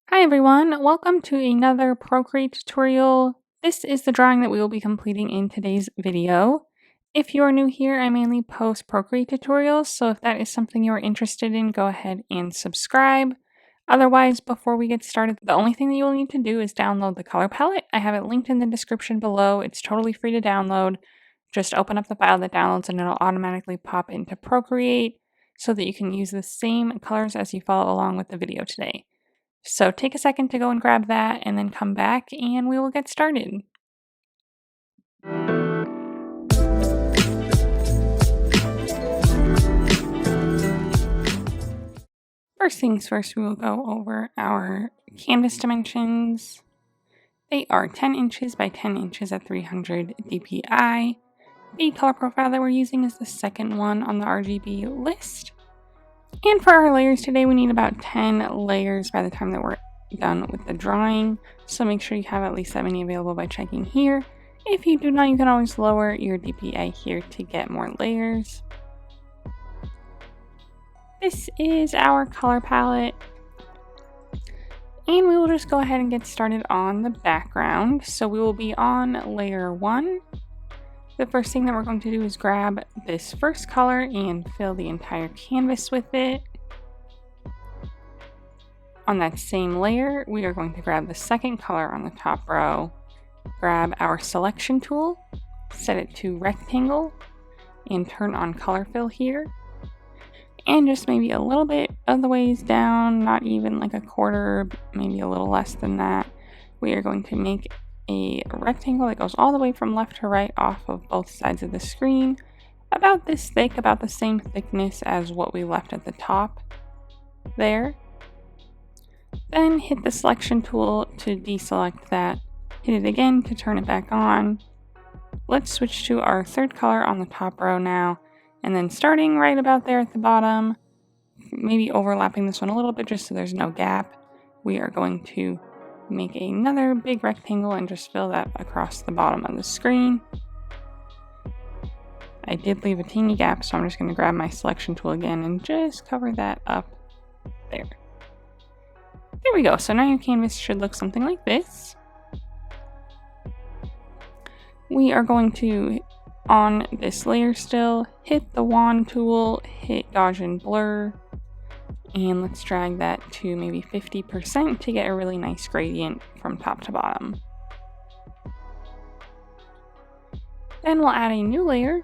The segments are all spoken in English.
Hi everyone, welcome to another Procreate tutorial. This is the drawing that we will be completing in today's video. If you are new here, I mainly post Procreate tutorials, so if that is something you are interested in, go ahead and subscribe. Otherwise, before we get started, the only thing that you will need to do is download the color palette. I have it linked in the description below. It's totally free to download. Just open up the file that downloads and it'll automatically pop into Procreate so that you can use the same colors as you follow along with the video today. So take a second to go and grab that and then come back and we will get started. First things first, we will go over our canvas dimensions. They are 10 inches by 10 inches at 300 dpi. The color profile that we're using is the second one on the RGB list. And for our layers today, we need about 10 layers by the time that we're done with the drawing. So make sure you have at least 70 available by checking here. If you do not, you can always lower your DPI here to get more layers. This is our color palette. And we will just go ahead and get started on the background. So we will be on layer 1. The first thing that we're going to do is grab this first color and fill the entire canvas with it. On that same layer, we are going to grab the second color on the top row, grab our selection tool, set it to rectangle, and turn on color fill here. And just maybe a little bit of the ways down, not even like a quarter, maybe a little less than that, we are going to make a rectangle that goes all the way from left to right off of both sides of the screen, about this thick, about the same thickness as what we left at the top there. Then hit the selection tool to deselect that, hit it again to turn it back on. Let's switch to our third color on the top row now, and then starting right about there at the bottom, maybe overlapping this one a little bit just so there's no gap, we are going to make another big rectangle and just fill that across the bottom of the screen. I did leave a teeny gap, so I'm just going to grab my selection tool again and just cover that up there. There we go. So now your canvas should look something like this. We are going to, on this layer still, hit the wand tool, hit Gaussian Blur, and let's drag that to maybe 50% to get a really nice gradient from top to bottom. Then we'll add a new layer,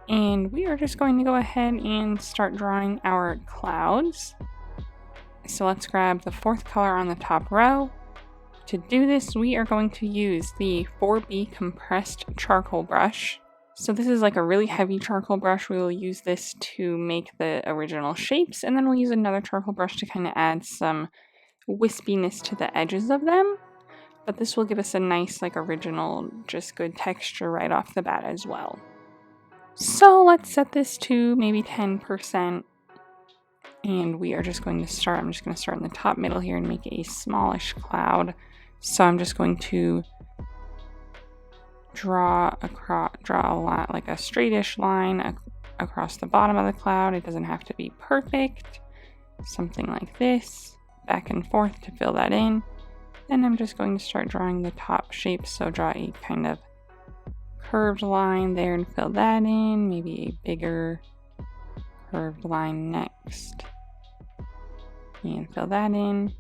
and we are just going to go ahead and start drawing our clouds. So let's grab the fourth color on the top row. To do this, we are going to use the 4B compressed charcoal brush. So this is like a really heavy charcoal brush. We will use this to make the original shapes, and then we'll use another charcoal brush to kind of add some wispiness to the edges of them. But this will give us a nice, like, original, just good texture right off the bat as well. So let's set this to maybe 10%. And we are just going to start, I'm just going to start in the top middle here and make a smallish cloud. So I'm just going to draw a line, like a straightish line across the bottom of the cloud. It doesn't have to be perfect. Something like this, back and forth to fill that in. Then I'm just going to start drawing the top shape. So draw a kind of curved line there and fill that in. Maybe a bigger curved line next. And fill that in.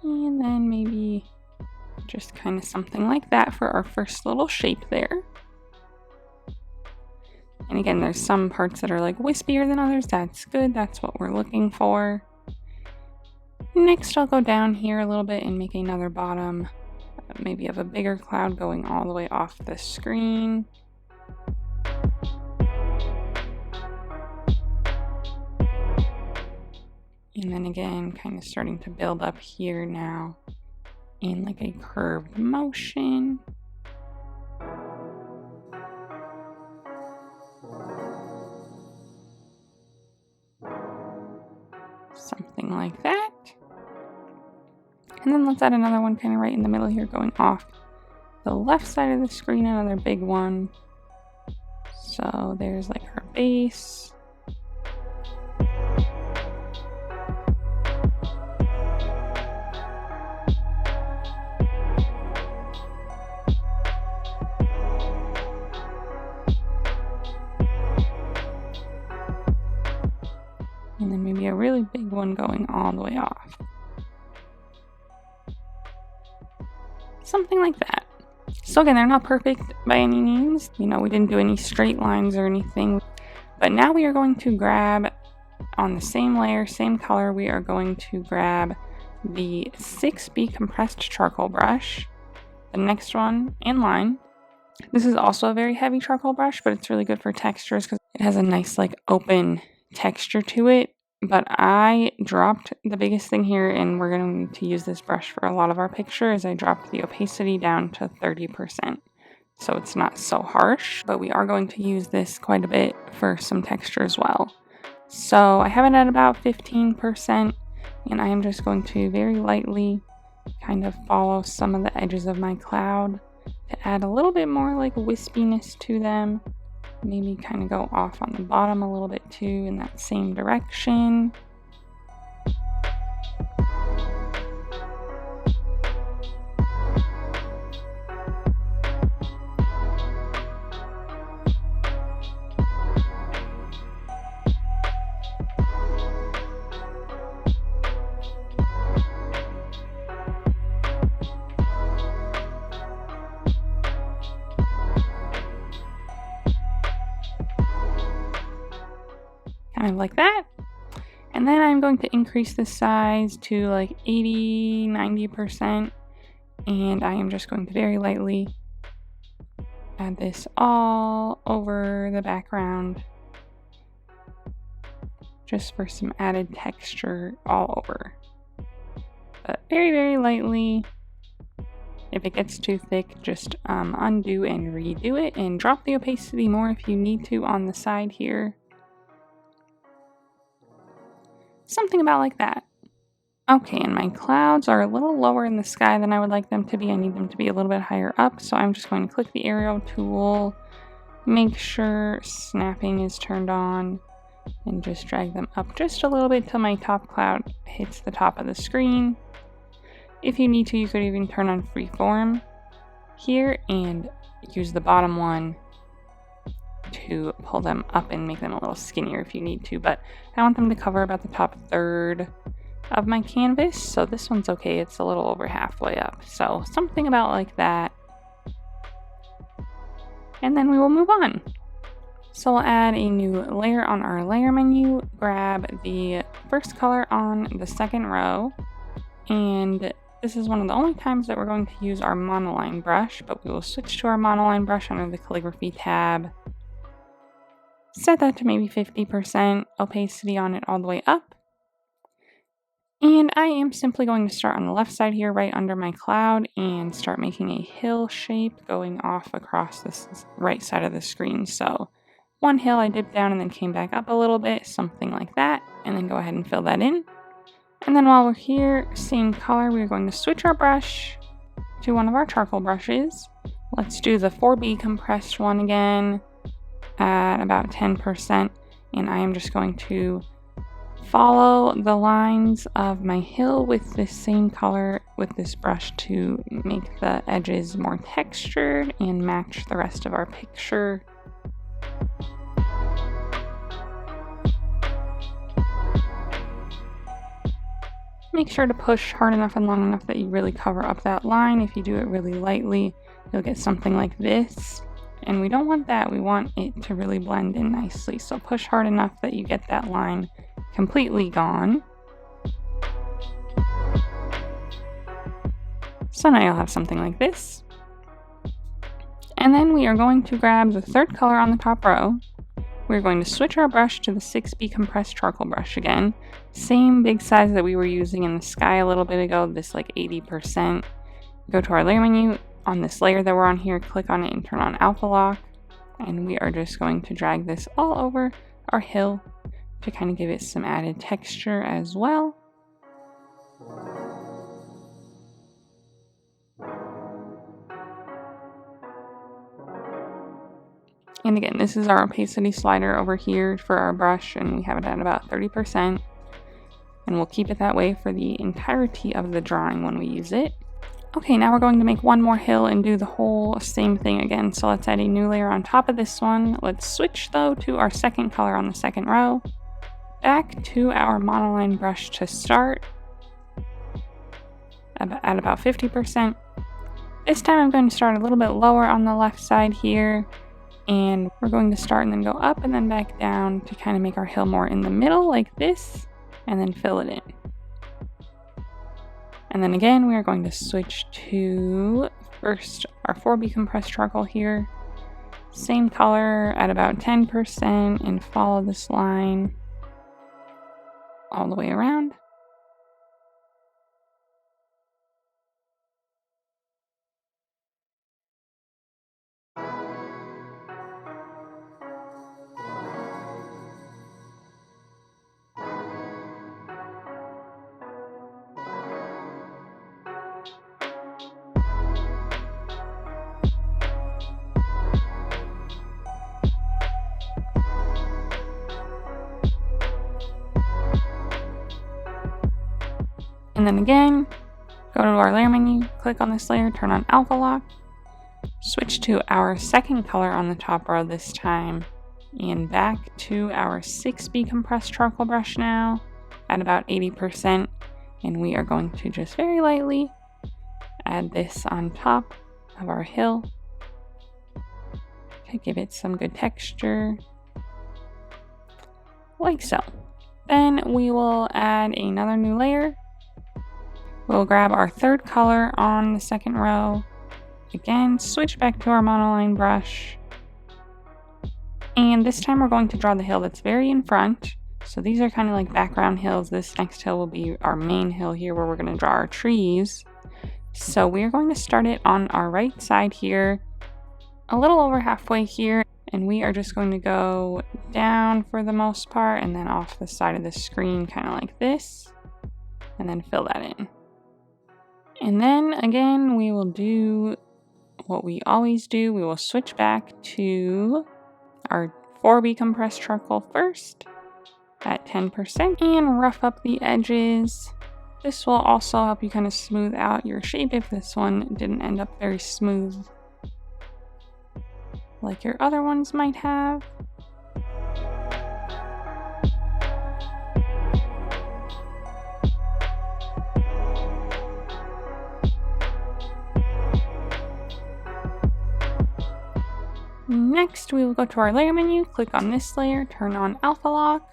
And then maybe just kind of something like that for our first little shape there. And again, there's some parts that are like wispier than others. That's good. That's what we're looking for. Next, I'll go down here a little bit and make another bottom, maybe of a bigger cloud going all the way off the screen. And then again, kind of starting to build up here now in like a curved motion. Something like that. And then let's add another one kind of right in the middle here going off the left side of the screen, another big one. So there's like our base. And then maybe a really big one going all the way off. Something like that. So again, they're not perfect by any means. You know, we didn't do any straight lines or anything. But now we are going to grab, on the same layer, same color, we are going to grab the 6B compressed charcoal brush, the next one in line. This is also a very heavy charcoal brush, but it's really good for textures because it has a nice like open texture to it. But I dropped the biggest thing here, and we're going to use this brush for a lot of our pictures. I dropped the opacity down to 30%. So it's not so harsh, but we are going to use this quite a bit for some texture as well. So I have it at about 15%, and I am just going to very lightly kind of follow some of the edges of my cloud to add a little bit more like wispiness to them. Maybe kind of go off on the bottom a little bit too in that same direction. Kind of like that. And then I'm going to increase the size to like 80-90%, and I am just going to very lightly add this all over the background just for some added texture all over, but very lightly. If it gets too thick, just undo and redo it, and drop the opacity more if you need to on the side here. Something about like that. Okay, and my clouds are a little lower in the sky than I would like them to be. I need them to be a little bit higher up, so I'm just going to click the arrow tool, make sure snapping is turned on, and just drag them up just a little bit till my top cloud hits the top of the screen. If you need to, you could even turn on freeform here and use the bottom one to pull them up and make them a little skinnier if you need to, but I want them to cover about the top third of my canvas, so this one's okay, it's a little over halfway up, so something about like that, and then we will move on. So we'll add a new layer on our layer menu, grab the first color on the second row, and this is one of the only times that we're going to use our monoline brush, but we will switch to our monoline brush under the calligraphy tab. Set that to maybe 50%, opacity on it all the way up. And I am simply going to start on the left side here, right under my cloud, and start making a hill shape going off across this right side of the screen. So one hill I dipped down and then came back up a little bit, something like that, and then go ahead and fill that in. And then while we're here, same color, we're going to switch our brush to one of our charcoal brushes. Let's do the 4B compressed one again at about 10%, and I am just going to follow the lines of my hill with this same color with this brush to make the edges more textured and match the rest of our picture. Make sure to push hard enough and long enough that you really cover up that line. If you do it really lightly, you'll get something like this. And we don't want that, we want it to really blend in nicely. So push hard enough that you get that line completely gone. So now you'll have something like this. And then we are going to grab the third color on the top row. We're going to switch our brush to the 6B compressed charcoal brush again. Same big size that we were using in the sky a little bit ago, this like 80%. Go to our layer menu. On this layer that we're on here, click on it and turn on alpha lock, and we are just going to drag this all over our hill to kind of give it some added texture as well. And again, this is our opacity slider over here for our brush, and we have it at about 30%, and we'll keep it that way for the entirety of the drawing when we use it. Okay, now we're going to make one more hill and do the whole same thing again. So let's add a new layer on top of this one. Let's switch though to our second color on the second row. back to our monoline brush to start at about 50%. This time I'm going to start a little bit lower on the left side here, and we're going to start and then go up and then back down to kind of make our hill more in the middle like this, and then fill it in. And then again, we are going to switch to first our 4B compressed charcoal here. Same color at about 10% and follow this line all the way around. And then again, go to our layer menu, click on this layer, turn on alpha lock, switch to our second color on the top row this time, and back to our 6B compressed charcoal brush now at about 80%. And we are going to just very lightly add this on top of our hill to give it some good texture, like so. Then we will add another new layer. We'll grab our third color on the second row. Again, switch back to our monoline brush. And this time we're going to draw the hill that's very in front. So these are kind of like background hills. This next hill will be our main hill here where we're going to draw our trees. So we're going to start it on our right side here, a little over halfway here. And we are just going to go down for the most part and then off the side of the screen kind of like this. And then fill that in. And then again, we will do what we always do. We will switch back to our 4B compressed charcoal first at 10% and rough up the edges. This will also help you kind of smooth out your shape if this one didn't end up very smooth like your other ones might have. Next, we will go to our layer menu, click on this layer, turn on alpha lock,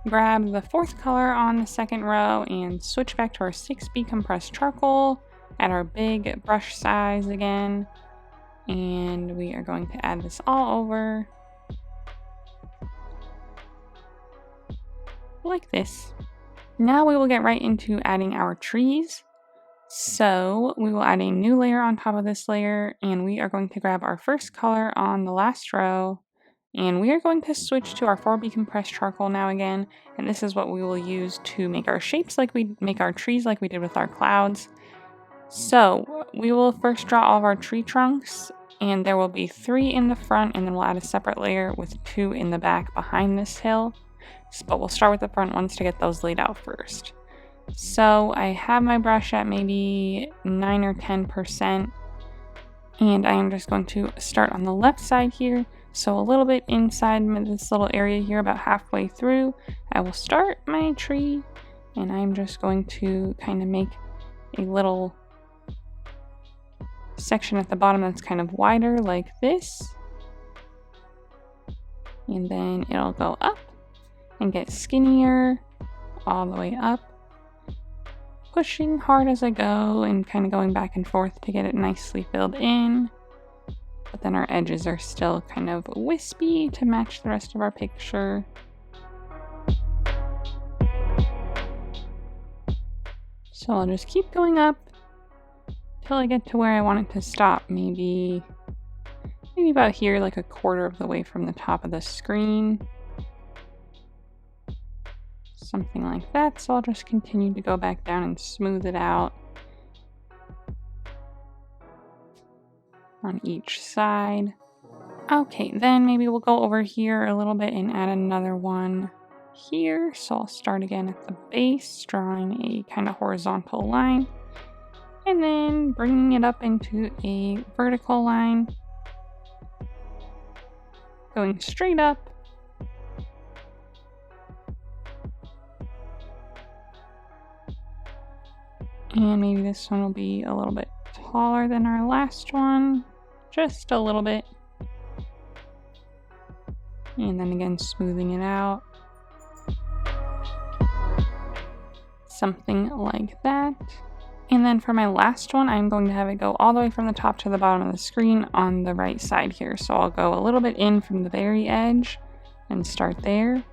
grab the fourth color on the second row and switch back to our 6B compressed charcoal at our big brush size again. And we are going to add this all over like this. Now we will get right into adding our trees. So we will add a new layer on top of this layer, and we are going to grab our first color on the last row, and we are going to switch to our 4B compressed charcoal now again, and this is what we will use to make our shapes like we make our trees like we did with our clouds. So we will first draw all of our tree trunks, and there will be 3 in the front, and then we'll add a separate layer with 2 in the back behind this hill. But we'll start with the front ones to get those laid out first. So I have my brush at maybe 9 or 10%, and I am just going to start on the left side here. So a little bit inside this little area here, about halfway through, I will start my tree, and I'm just going to kind of make a little section at the bottom that's kind of wider like this. And then it'll go up and get skinnier all the way up, pushing hard as I go and kind of going back and forth to get it nicely filled in. But then our edges are still kind of wispy to match the rest of our picture. So I'll just keep going up till I get to where I want it to stop, maybe about here, like a quarter of the way from the top of the screen. Something like that. So I'll just continue to go back down and smooth it out on each side. Okay, then maybe we'll go over here a little bit and add another one here. So I'll start again at the base, drawing a kind of horizontal line, and then bringing it up into a vertical line, going straight up, And maybe this one will be a little bit taller than our last one, just a little bit. And then again, smoothing it out. Something like that. And then for my last one, I'm going to have it go all the way from the top to the bottom of the screen on the right side here. So I'll go a little bit in from the very edge and start there.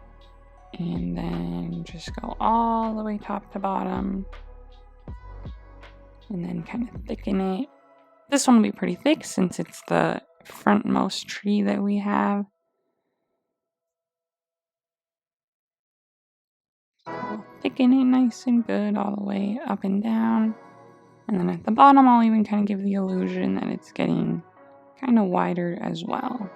And then just go all the way top to bottom. And then kind of thicken it. This one will be pretty thick since it's the frontmost tree that we have. I'll thicken it nice and good all the way up and down. And then at the bottom, I'll even kind of give the illusion that it's getting kind of wider as well.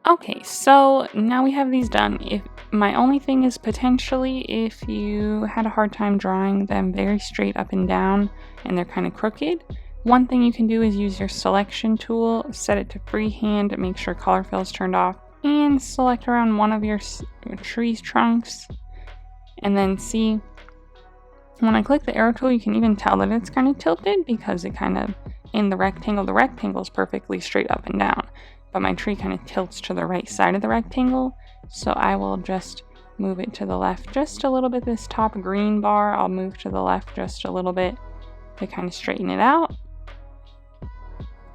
Okay, so now we have these done. My only thing is potentially if you had a hard time drawing them very straight up and down and they're kind of crooked, one thing you can do is use your selection tool, set it to freehand, make sure color fill is turned off, and select around one of your tree's trunks. And then see, when I click the arrow tool, you can even tell that it's kind of tilted because it kind of, in the rectangle is perfectly straight up and down. But my tree kind of tilts to the right side of the rectangle. So I will just move it to the left just a little bit. This top green bar, I'll move to the left just a little bit to kind of straighten it out.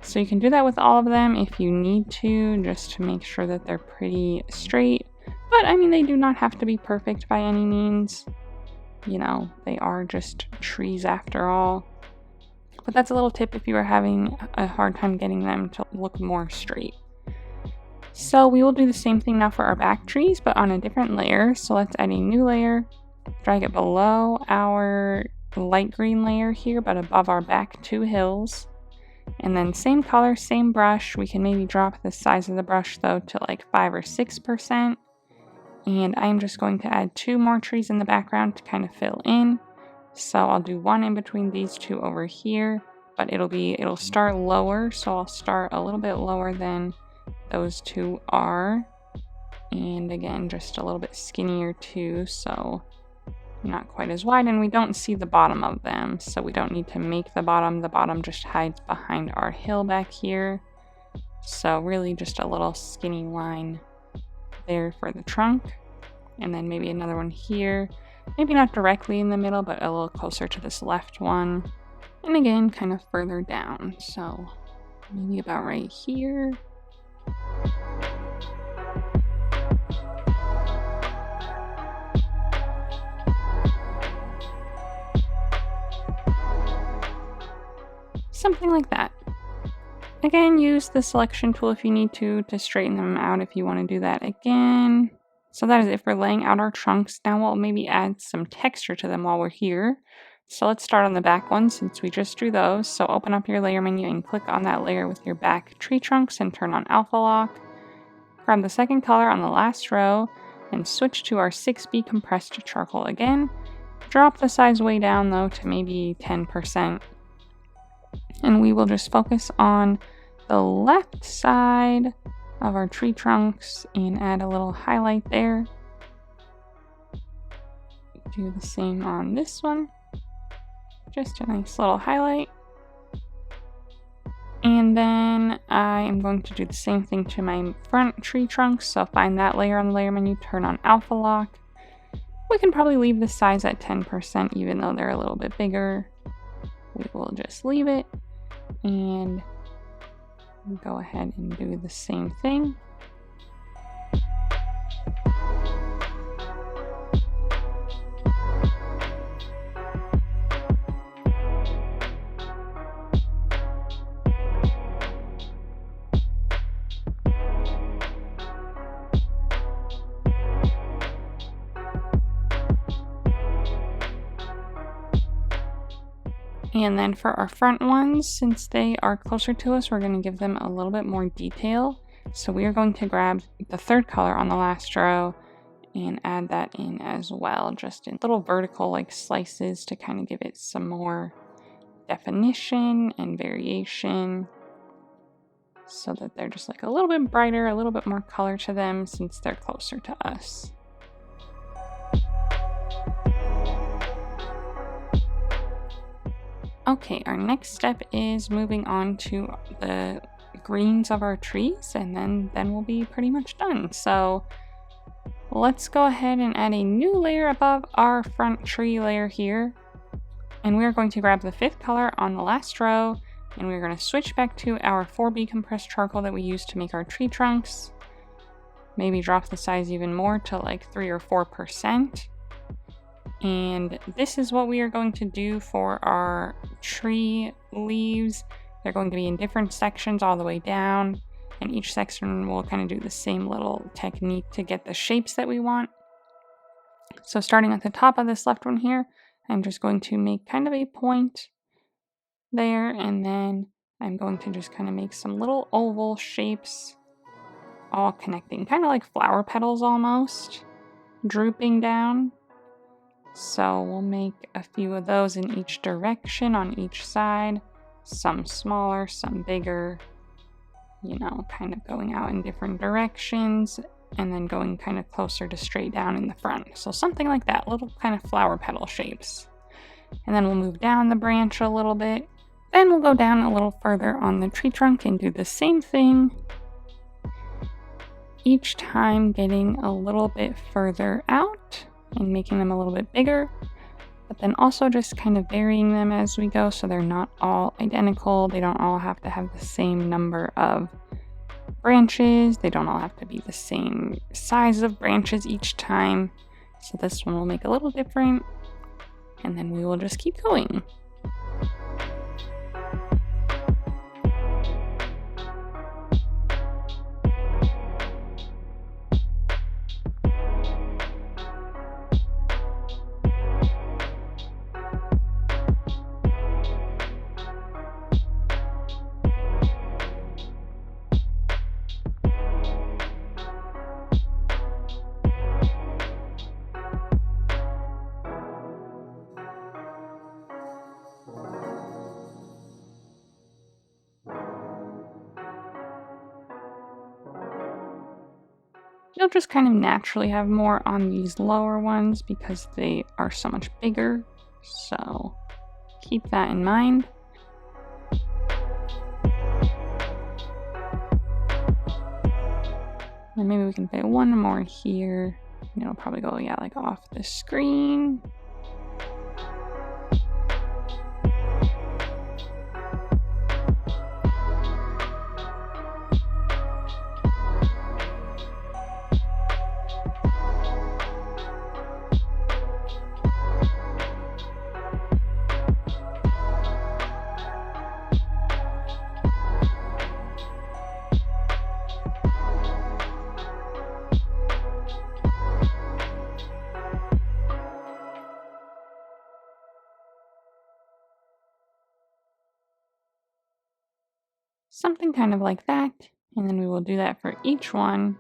So you can do that with all of them if you need to, just to make sure that they're pretty straight. But I mean, they do not have to be perfect by any means. You know, they are just trees after all. But that's a little tip if you are having a hard time getting them to look more straight. So we will do the same thing now for our back trees, but on a different layer. So let's add a new layer, drag it below our light green layer here, but above our back two hills. And then same color, same brush. We can maybe drop the size of the brush though to like 5 or 6%. And I'm just going to add 2 more trees in the background to kind of fill in. So I'll do one in between these two over here, but it'll start lower. So I'll start a little bit lower than those two are. And again, just a little bit skinnier too, so not quite as wide. And we don't see the bottom of them, so we don't need to make the bottom. The bottom just hides behind our hill back here. So really just a little skinny line there for the trunk, and then maybe another one here, maybe not directly in the middle, but a little closer to this left one, and again kind of further down, so maybe about right here. Something like that. Again, use the selection tool if you need to straighten them out if you want to do that again. So that is it for laying out our trunks. Now we'll maybe add some texture to them while we're here. So let's start on the back one since we just drew those. So open up your layer menu and click on that layer with your back tree trunks and turn on alpha lock. Grab the second color on the last row and switch to our 6B compressed charcoal again. Drop the size way down though to maybe 10%. And we will just focus on the left side of our tree trunks and add a little highlight there. Do the same on this one. Just a nice little highlight. And then I am going to do the same thing to my front tree trunks. So find that layer on the layer menu, turn on alpha lock. We can probably leave the size at 10% even though they're a little bit bigger. We will just leave it and go ahead and do the same thing. And then for our front ones, since they are closer to us, we're going to give them a little bit more detail. So we are going to grab the third color on the last row and add that in as well, just in little vertical like slices to kind of give it some more definition and variation so that they're just like a little bit brighter, a little bit more color to them since they're closer to us. Okay, our next step is moving on to the greens of our trees, and then we'll be pretty much done. So let's go ahead and add a new layer above our front tree layer here. And we're going to grab the 5th color on the last row, and we're going to switch back to our 4B compressed charcoal that we used to make our tree trunks. Maybe drop the size even more to like 3 or 4%. And this is what we are going to do for our tree leaves. They're going to be in different sections all the way down, and each section will kind of do the same little technique to get the shapes that we want. So starting at the top of this left one here, I'm just going to make kind of a point there, and then I'm going to just kind of make some little oval shapes all connecting, kind of like flower petals almost, drooping down. So we'll make a few of those in each direction on each side, some smaller, some bigger, you know, kind of going out in different directions, and then going kind of closer to straight down in the front. So something like that, little kind of flower petal shapes. And then we'll move down the branch a little bit. Then we'll go down a little further on the tree trunk and do the same thing. Each time getting a little bit further out and making them a little bit bigger, but then also just kind of varying them as we go so they're not all identical. They don't all have to have the same number of branches. They don't all have to be the same size of branches each time. So this one will make a little different, and then we will just keep going. You'll just kind of naturally have more on these lower ones because they are so much bigger. So keep that in mind. And maybe we can fit one more here. And it'll probably go, yeah, like off the screen. Something kind of like that, and then we will do that for each one.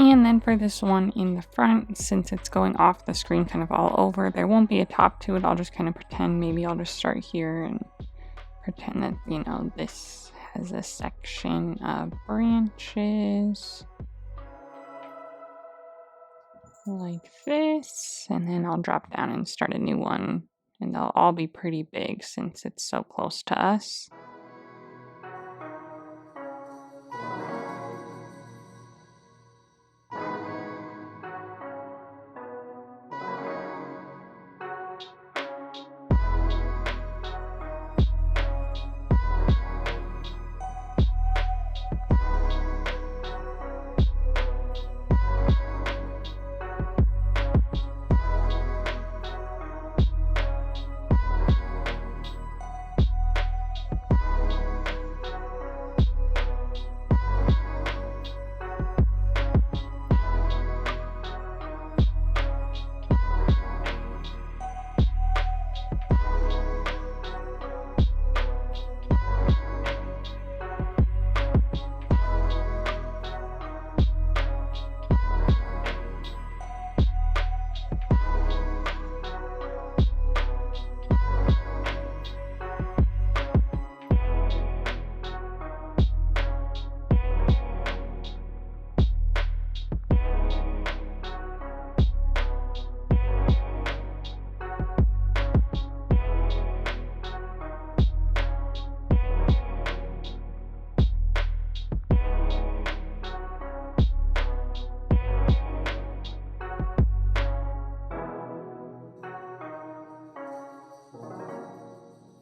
And then for this one in the front, since it's going off the screen kind of all over, there won't be a top to it. I'll just kind of pretend, maybe I'll just start here and pretend that, you know, this has a section of branches like this, and then I'll drop down and start a new one, and they'll all be pretty big since it's so close to us.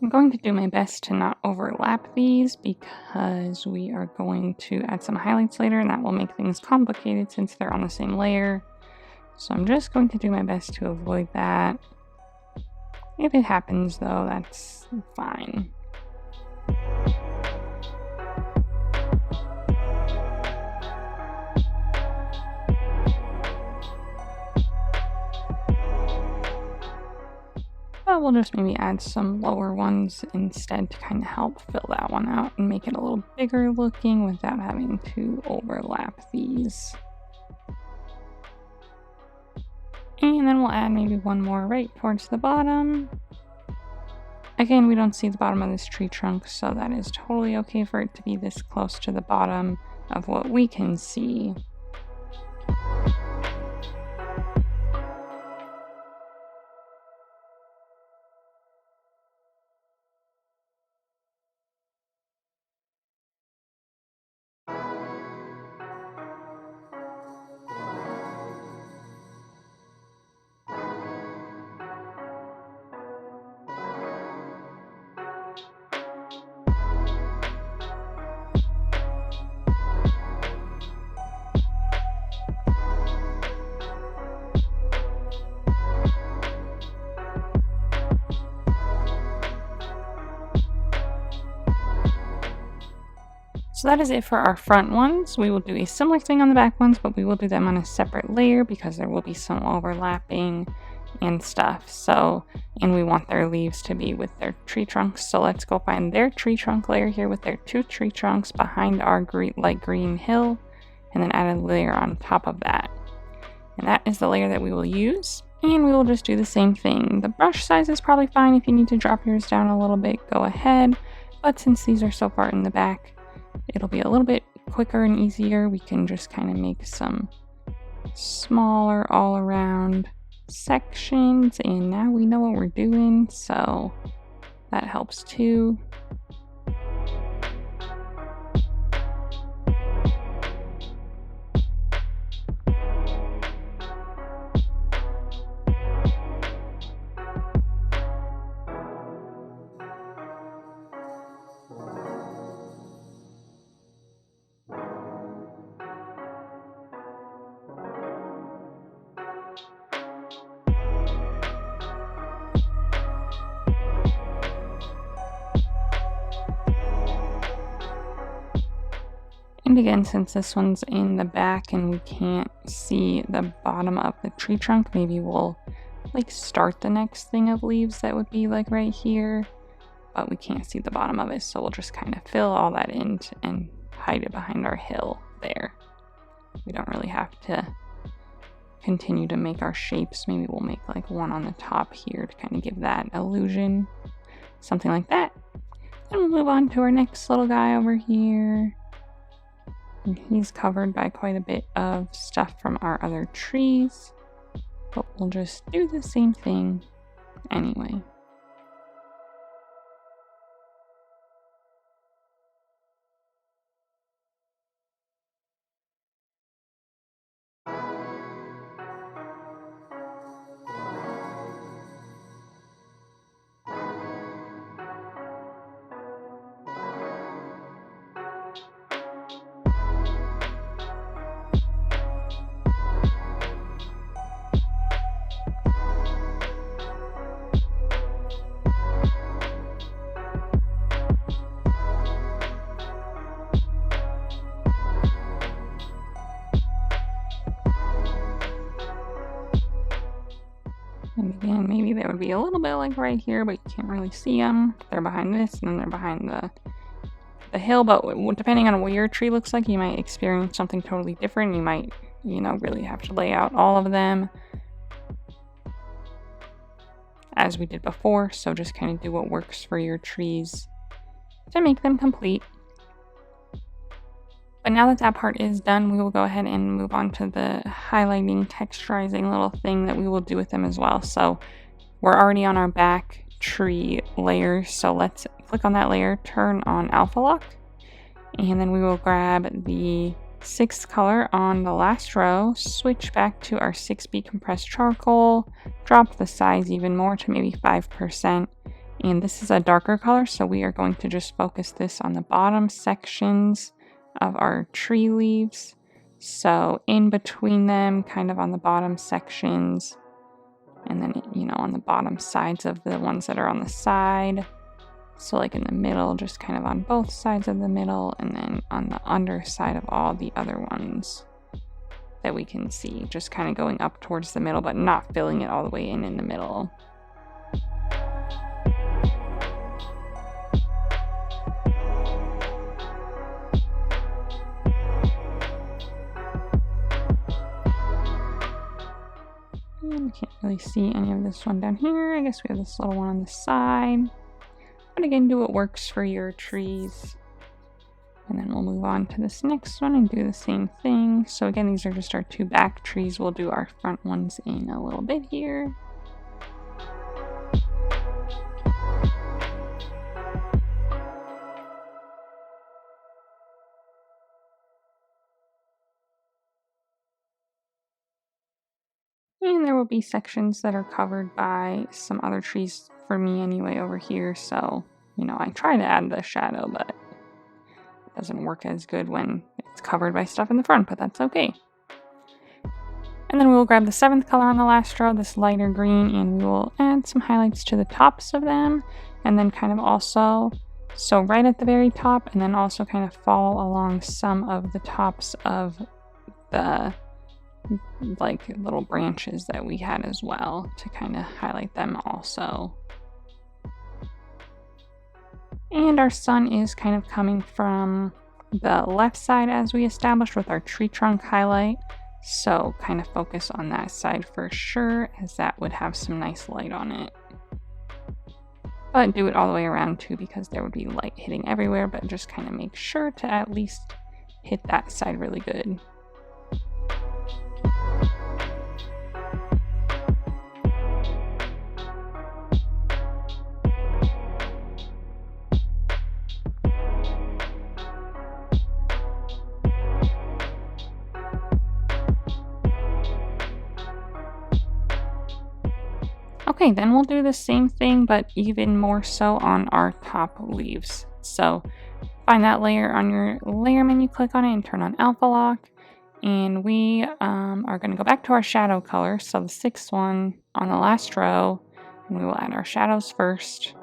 I'm going to do my best to not overlap these because we are going to add some highlights later, and that will make things complicated since they're on the same layer. So I'm just going to do my best to avoid that. If it happens though, that's fine. But we'll just maybe add some lower ones instead to kind of help fill that one out and make it a little bigger looking without having to overlap these. And then we'll add maybe one more right towards the bottom. Again, we don't see the bottom of this tree trunk, so that is totally okay for it to be this close to the bottom of what we can see. So that is it for our front ones. We will do a similar thing on the back ones, but we will do them on a separate layer because there will be some overlapping and stuff. So, and we want their leaves to be with their tree trunks. So let's go find their tree trunk layer here with their two tree trunks behind our light green hill, and then add a layer on top of that. And that is the layer that we will use. And we will just do the same thing. The brush size is probably fine. If you need to drop yours down a little bit, go ahead. But since these are so far in the back, it'll be a little bit quicker and easier. We can just kind of make some smaller all around sections, and now we know what we're doing, so that helps too. And again, since this one's in the back and we can't see the bottom of the tree trunk, maybe we'll like start the next thing of leaves that would be like right here, but we can't see the bottom of it, so we'll just kind of fill all that in and hide it behind our hill there. we don't really have to continue to make our shapes. Maybe we'll make like one on the top here to kind of give that illusion. Something like that. Then we'll move on to our next little guy over here. And he's covered by quite a bit of stuff from our other trees. But we'll just do the same thing anyway. And again, maybe they would be a little bit like right here, but you can't really see them. They're behind this, and then they're behind the hill. But depending on what your tree looks like, you might experience something totally different. You might, really have to lay out all of them as we did before. So just kind of do what works for your trees to make them complete. But now that that part is done, we will go ahead and move on to the highlighting, texturizing little thing that we will do with them as well. So we're already on our back tree layer. So let's click on that layer, turn on alpha lock, and then we will grab the 6th color on the last row, switch back to our 6B compressed charcoal, drop the size even more to maybe 5%. And this is a darker color, so we are going to just focus this on the bottom sections of our tree leaves. So in between them, kind of on the bottom sections, and then, on the bottom sides of the ones that are on the side. So like in the middle, just kind of on both sides of the middle, and then on the underside of all the other ones that we can see, just kind of going up towards the middle, but not filling it all the way in the middle. Can't really see any of this one down here. I guess we have this little one on the side. But again, do what works for your trees. And then we'll move on to this next one and do the same thing. So again, these are just our 2 back trees. We'll do our front ones in a little bit here. And there will be sections that are covered by some other trees for me anyway over here. So, I try to add the shadow, but it doesn't work as good when it's covered by stuff in the front, but that's okay. And then we'll grab the 7th color on the last row, this lighter green, and we will add some highlights to the tops of them. And then kind of also, so right at the very top, and then also kind of follow along some of the tops of the like little branches that we had as well, to kind of highlight them also. And our sun is kind of coming from the left side as we established with our tree trunk highlight. So kind of focus on that side for sure, as that would have some nice light on it. But do it all the way around too, because there would be light hitting everywhere, but just kind of make sure to at least hit that side really good. Okay, then we'll do the same thing, but even more so on our top leaves. So find that layer on your layer menu, click on it, and turn on alpha lock. And we are going to go back to our shadow color, so the 6th one on the last row, and we will add our shadows first.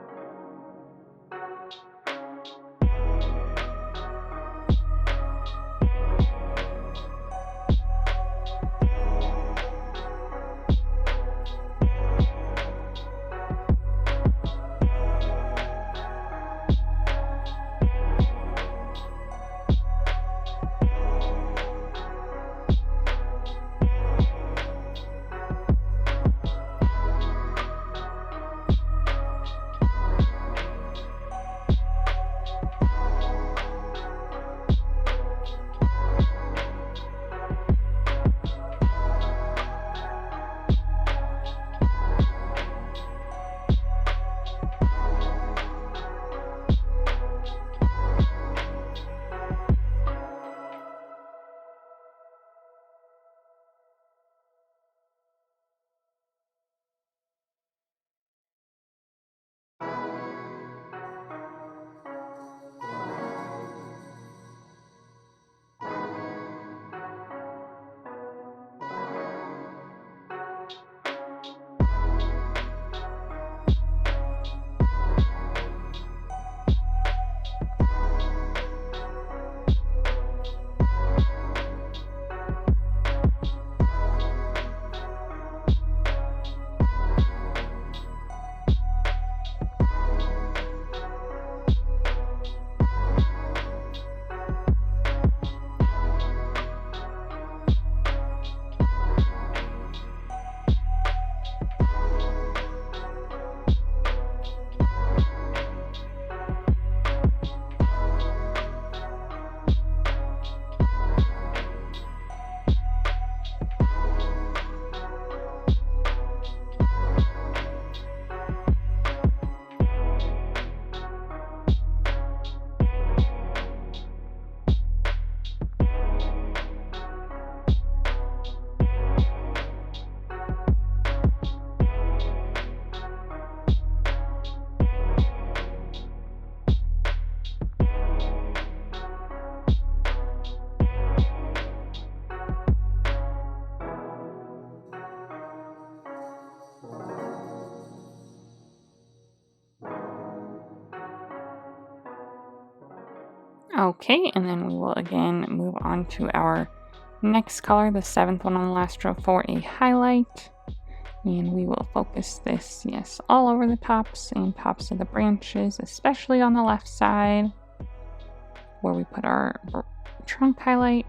Okay, and then we will again move on to our next color, the 7th one on the last row, for a highlight. And we will focus this, yes, all over the tops and tops of the branches, especially on the left side where we put our trunk highlight.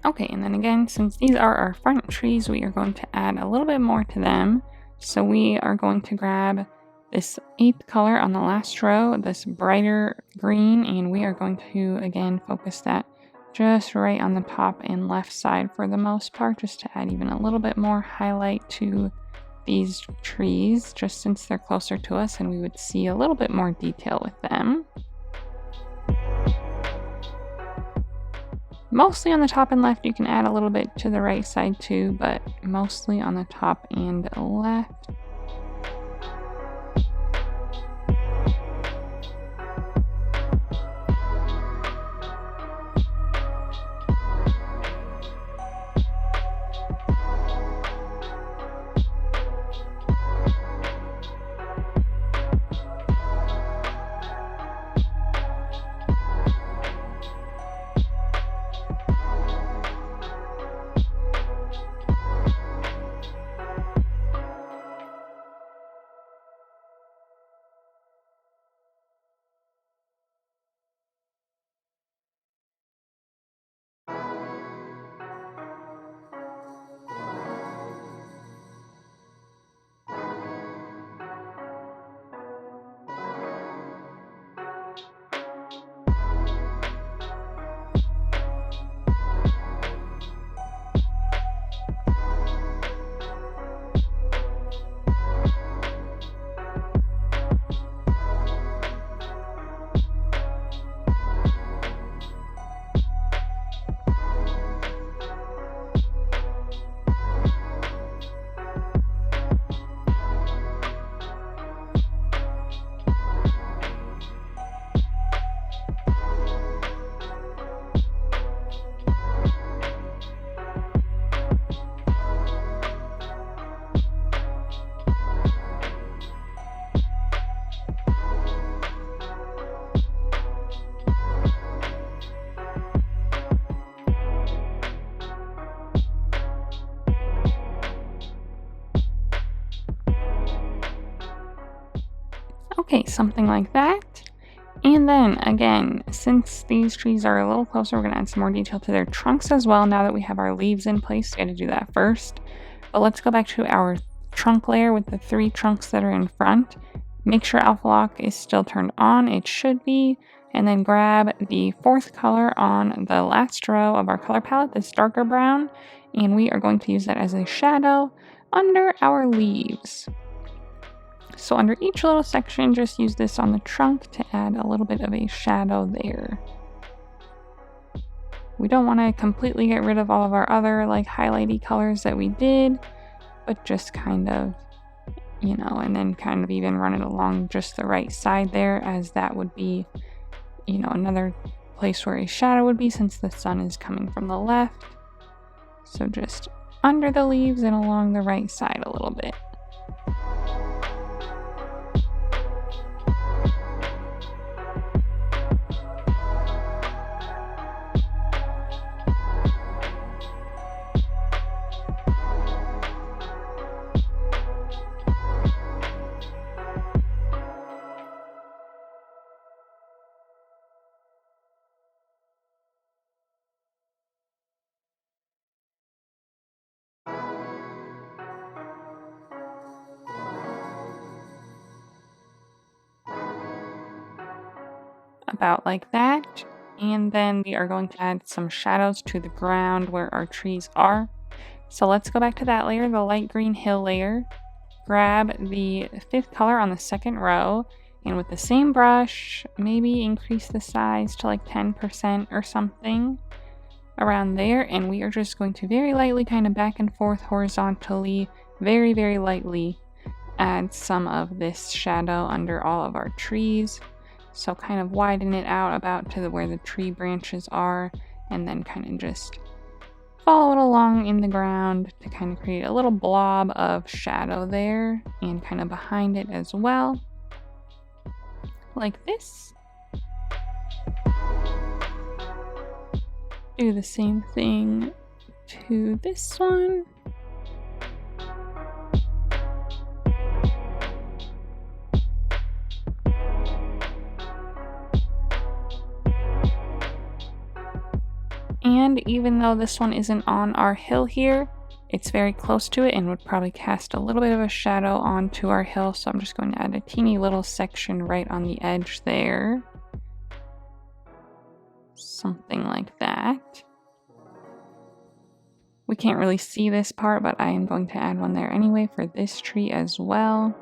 Okay, and then again, since these are our front trees, we are going to add a little bit more to them. So we are going to grab this 8th color on the last row, this brighter green, and we are going to, again, focus that just right on the top and left side for the most part, just to add even a little bit more highlight to these trees, just since they're closer to us and we would see a little bit more detail with them. Mostly on the top and left. You can add a little bit to the right side too, but mostly on the top and left. Okay, something like that. And then again, since these trees are a little closer, we're going to add some more detail to their trunks as well. Now that we have our leaves in place, we got to do that first. But let's go back to our trunk layer with the 3 trunks that are in front. Make sure alpha lock is still turned on. It should be. And then grab the fourth color on the last row of our color palette, this darker brown, and we are going to use that as a shadow under our leaves. So under each little section, just use this on the trunk to add a little bit of a shadow there. We don't want to completely get rid of all of our other like highlighty colors that we did, but just kind of, you know, and then kind of even run it along just the right side there, as that would be, you know, another place where a shadow would be since the sun is coming from the left. So just under the leaves and along the right side a little bit. About like that. And then we are going to add some shadows to the ground where our trees are. So let's go back to that layer, the light green hill layer. Grab the fifth color on the second row, and with the same brush, maybe increase the size to like 10% or something around there. And we are just going to very lightly, kind of back and forth horizontally, very, very lightly add some of this shadow under all of our trees. So kind of widen it out about to where the tree branches are, and then kind of just follow it along in the ground to kind of create a little blob of shadow there, and kind of behind it as well, like this. Do the same thing to this one. And even though this one isn't on our hill here, it's very close to it and would probably cast a little bit of a shadow onto our hill. So I'm just going to add a teeny little section right on the edge there. Something like that. We can't really see this part, but I am going to add one there anyway for this tree as well.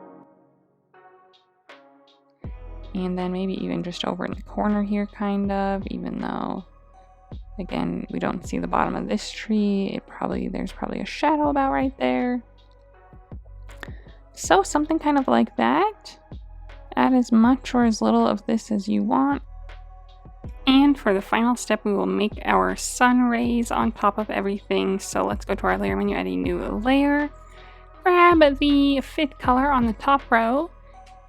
And then maybe even just over in the corner here, kind of, even though, again, we don't see the bottom of this tree. There's probably a shadow about right there. So something kind of like that. Add as much or as little of this as you want. And for the final step, we will make our sun rays on top of everything. So let's go to our layer menu, add a new layer. Grab the fifth color on the top row.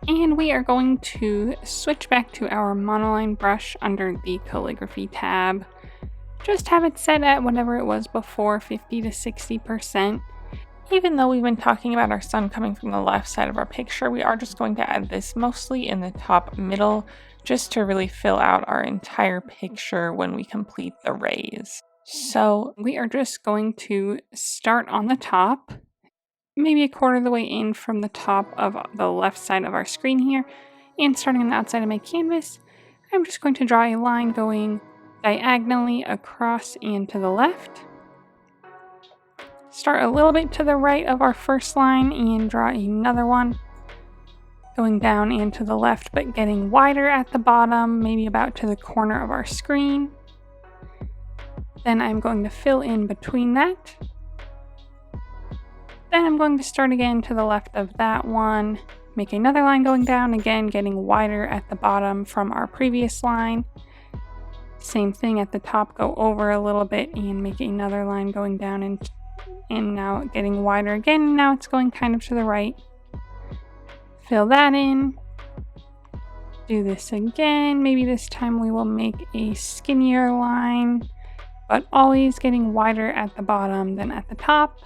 And we are going to switch back to our monoline brush under the calligraphy tab. Just have it set at whatever it was before, 50 to 60%. Even though we've been talking about our sun coming from the left side of our picture, we are just going to add this mostly in the top middle, just to really fill out our entire picture when we complete the rays. So we are just going to start on the top, maybe a quarter of the way in from the top of the left side of our screen here, and starting on the outside of my canvas, I'm just going to draw a line going diagonally across and to the left. Start a little bit to the right of our first line and draw another one going down and to the left, but getting wider at the bottom, maybe about to the corner of our screen. Then I'm going to fill in between that. Then I'm going to start again to the left of that one, make another line going down, again getting wider at the bottom from our previous line. Same thing at the top, go over a little bit and make another line going down, and now getting wider again. Now it's going kind of to the right. Fill that in. Do this again. Maybe this time we will make a skinnier line, but always getting wider at the bottom than at the top.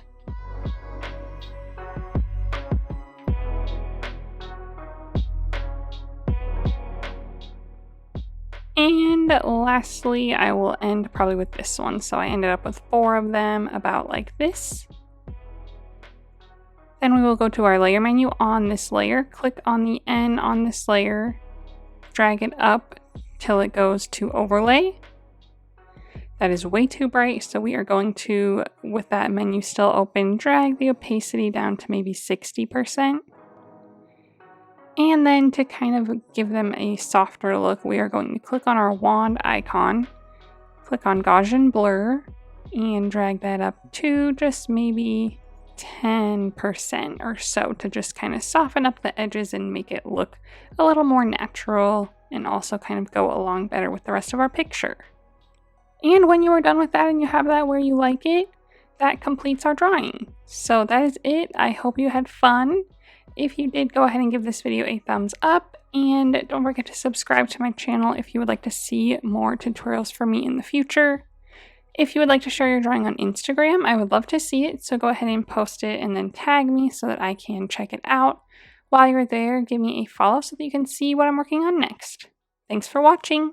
And lastly, I will end probably with this one. So I ended up with 4 of them, about like this. Then we will go to our layer menu on this layer, click on the N on this layer, drag it up till it goes to overlay. That is way too bright, so we are going to, with that menu still open, drag the opacity down to maybe 60%. And then to kind of give them a softer look, we are going to click on our wand icon, click on Gaussian Blur, and drag that up to just maybe 10% or so to just kind of soften up the edges and make it look a little more natural and also kind of go along better with the rest of our picture. And when you are done with that and you have that where you like it, that completes our drawing. So that is it. I hope you had fun. If you did, go ahead and give this video a thumbs up, and don't forget to subscribe to my channel if you would like to see more tutorials from me in the future. If you would like to share your drawing on Instagram, I would love to see it, so go ahead and post it and then tag me so that I can check it out. While you're there, give me a follow so that you can see what I'm working on next. Thanks for watching!